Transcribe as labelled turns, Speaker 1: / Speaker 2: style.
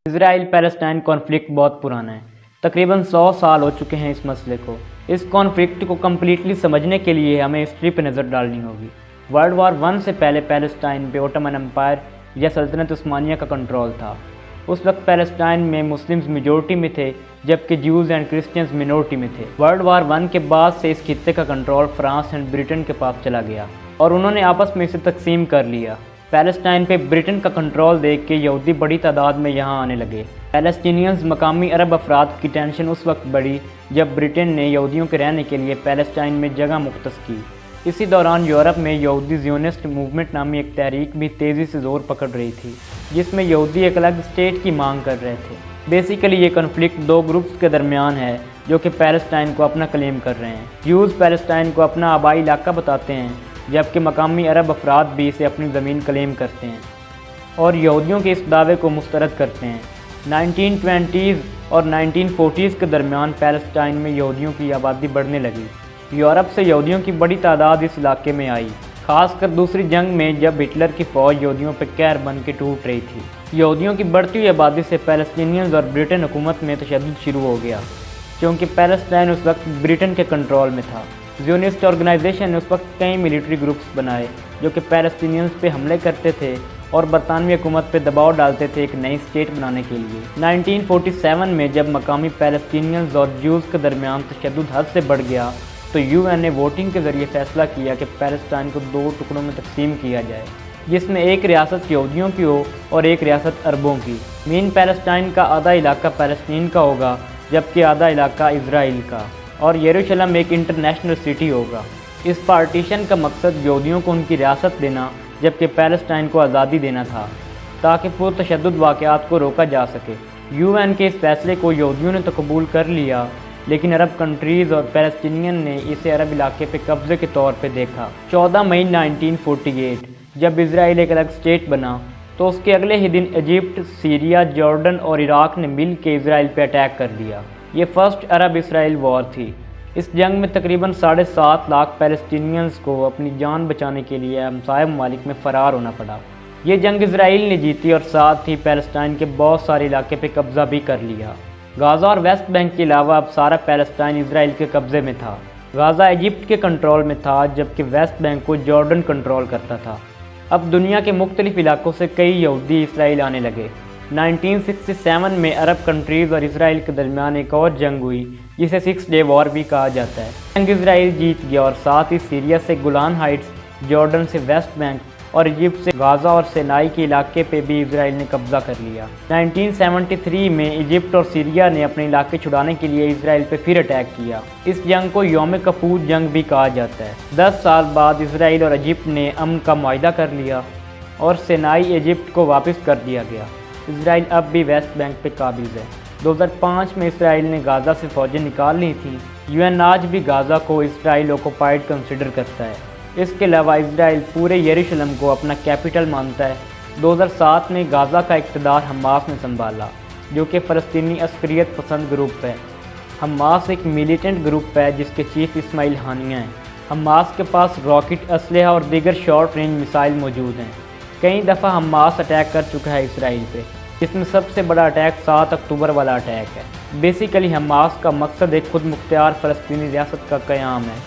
Speaker 1: اسرائیل Palestine conflict بہت پرانا ہے، تقریباً 100 سال ہو چکے ہیں اس مسئلے کو۔ اس کانفلکٹ کو کمپلیٹلی سمجھنے کے لیے ہمیں ہسٹری پہ نظر ڈالنی ہوگی۔ ورلڈ وار 1 سے پہلے پیلسٹائن پہ اوٹومن امپائر یا سلطنت عثمانیہ کا کنٹرول تھا۔ اس وقت پیلسٹائن میں مسلمز میجورٹی میں تھے جبکہ جیوز اینڈ کرسچنز منورٹی میں تھے۔ ورلڈ وار 1 کے بعد سے اس خطے کا کنٹرول فرانس اینڈ برٹن کے پاس چلا گیا اور انہوں نے آپس میں اسے تقسیم کر لیا۔ پیلسٹائن پہ برٹن کا کنٹرول دیکھ کے یہودی بڑی تعداد میں یہاں آنے لگے۔ پیلسٹینینز مقامی عرب افراد کی ٹینشن اس وقت بڑھی جب برٹن نے یہودیوں کے رہنے کے لیے پیلسٹائن میں جگہ مختص کی۔ اسی دوران یورپ میں یہودی زیونسٹ موومنٹ نامی ایک تحریک بھی تیزی سے زور پکڑ رہی تھی جس میں یہودی ایک الگ اسٹیٹ کی مانگ کر رہے تھے۔ بیسیکلی یہ کنفلکٹ دو گروپس کے درمیان ہے جو کہ پیلسٹائن کو اپنا کلیم کر رہے ہیں۔ جیوز پیلسٹائن کو اپنا آبائی علاقہ بتاتے ہیں جبکہ مقامی عرب افراد بھی اسے اپنی زمین کلیم کرتے ہیں اور یہودیوں کے اس دعوے کو مسترد کرتے ہیں۔ 1920s اور 1940s کے درمیان پیلسٹائن میں یہودیوں کی آبادی بڑھنے لگی۔ یورپ سے یہودیوں کی بڑی تعداد اس علاقے میں آئی، خاص کر دوسری جنگ میں جب ہٹلر کی فوج یہودیوں پہ قہر بن کے ٹوٹ رہی تھی۔ یہودیوں کی بڑھتی ہوئی آبادی سے پیلسٹینینز اور برٹن حکومت میں تشدد شروع ہو گیا کیونکہ پیلسٹائن اس وقت برٹن کے کنٹرول میں تھا۔ زیونسٹ آرگنائزیشن نے اس وقت کئی ملٹری گروپس بنائے جو کہ پیلسٹینینز پہ حملے کرتے تھے اور برطانوی حکومت پہ دباؤ ڈالتے تھے ایک نئی اسٹیٹ بنانے کے لیے۔ 1947 میں جب مقامی پیلسٹینینز اور جیوز کے درمیان تشدد حد سے بڑھ گیا تو UN نے ووٹنگ کے ذریعے فیصلہ کیا کہ پیلسٹائن کو 2 ٹکڑوں میں تقسیم کیا جائے جس میں ایک ریاست یہودیوں کی ہو اور ایک ریاست عربوں کی۔ مین پیلسٹائن کا آدھا علاقہ فلسطین کا ہوگا جبکہ آدھا علاقہ اسرائیل کا، اور یروشلم ایک انٹرنیشنل سٹی ہوگا۔ اس پارٹیشن کا مقصد یہودیوں کو ان کی ریاست دینا جبکہ پیلسٹائن کو آزادی دینا تھا تاکہ پرتشدد واقعات کو روکا جا سکے۔ UN کے اس فیصلے کو یہودیوں نے تو قبول کر لیا لیکن عرب کنٹریز اور پیلسٹینین نے اسے عرب علاقے پہ قبضے کے طور پہ دیکھا۔ 14 مئی 1948 جب اسرائیل ایک الگ اسٹیٹ بنا تو اس کے اگلے ہی دن ایجپٹ، سیریا، جارڈن اور عراق نے مل کے اسرائیل پہ اٹیک کر دیا۔ یہ فرسٹ عرب اسرائیل وار تھی۔ اس جنگ میں تقریباً 7.5 لاکھ پیلسٹینینز کو اپنی جان بچانے کے لیے ہمسایہ ممالک میں فرار ہونا پڑا۔ یہ جنگ اسرائیل نے جیتی اور ساتھ ہی پیلسٹائن کے بہت سارے علاقے پہ قبضہ بھی کر لیا۔ غازہ اور ویسٹ بینک کے علاوہ اب سارا پیلسٹائن اسرائیل کے قبضے میں تھا۔ غازہ ایجپٹ کے کنٹرول میں تھا جبکہ ویسٹ بینک کو جارڈن کنٹرول کرتا تھا۔ اب دنیا کے مختلف علاقوں سے کئی یہودی اسرائیل آنے لگے۔ 1967 میں عرب کنٹریز اور اسرائیل کے درمیان ایک اور جنگ ہوئی جسے 6 ڈے وار بھی کہا جاتا ہے۔ جنگ اسرائیل جیت گیا اور ساتھ ہی سیریا سے گولان ہائٹس، جارڈن سے ویسٹ بینک اور ایجپٹ سے غازہ اور سینائی کے علاقے پہ بھی اسرائیل نے قبضہ کر لیا۔ 1973 میں ایجپٹ اور سیریا نے اپنے علاقے چھڑانے کے لیے اسرائیل پہ پھر اٹیک کیا۔ اس جنگ کو یوم کپور جنگ بھی کہا جاتا ہے۔ 10 سال بعد اسرائیل اور ایجپٹ نے امن کا معاہدہ کر لیا اور سینائی ایجپٹ کو واپس کر دیا گیا۔ اسرائیل اب بھی ویسٹ بینک پہ قابض ہے۔ 2005 میں اسرائیل نے غازہ سے فوجیں نکال لی تھیں۔ UN آج بھی غازہ کو اسرائیل آکوپائیڈ کنسیڈر کرتا ہے۔ اس کے علاوہ اسرائیل پورے یروشلم کو اپنا کیپٹل مانتا ہے۔ 2007 میں غازہ کا اقتدار حماس نے سنبھالا جو کہ فلسطینی عسکریت پسند گروپ ہے۔ حماس ایک میلیٹنٹ گروپ ہے جس کے چیف اسماعیل ہانیہ ہیں۔ حماس کے پاس راکٹ، اسلحہ اور دیگر شارٹ رینج میسائل موجود ہیں۔ کئی دفعہ حماس اٹیک کر چکا ہے اسرائیل پہ، جس میں سب سے بڑا اٹیک 7 اکتوبر والا اٹیک ہے۔ بیسیکلی حماس کا مقصد ایک خود مختار فلسطینی ریاست کا قیام ہے۔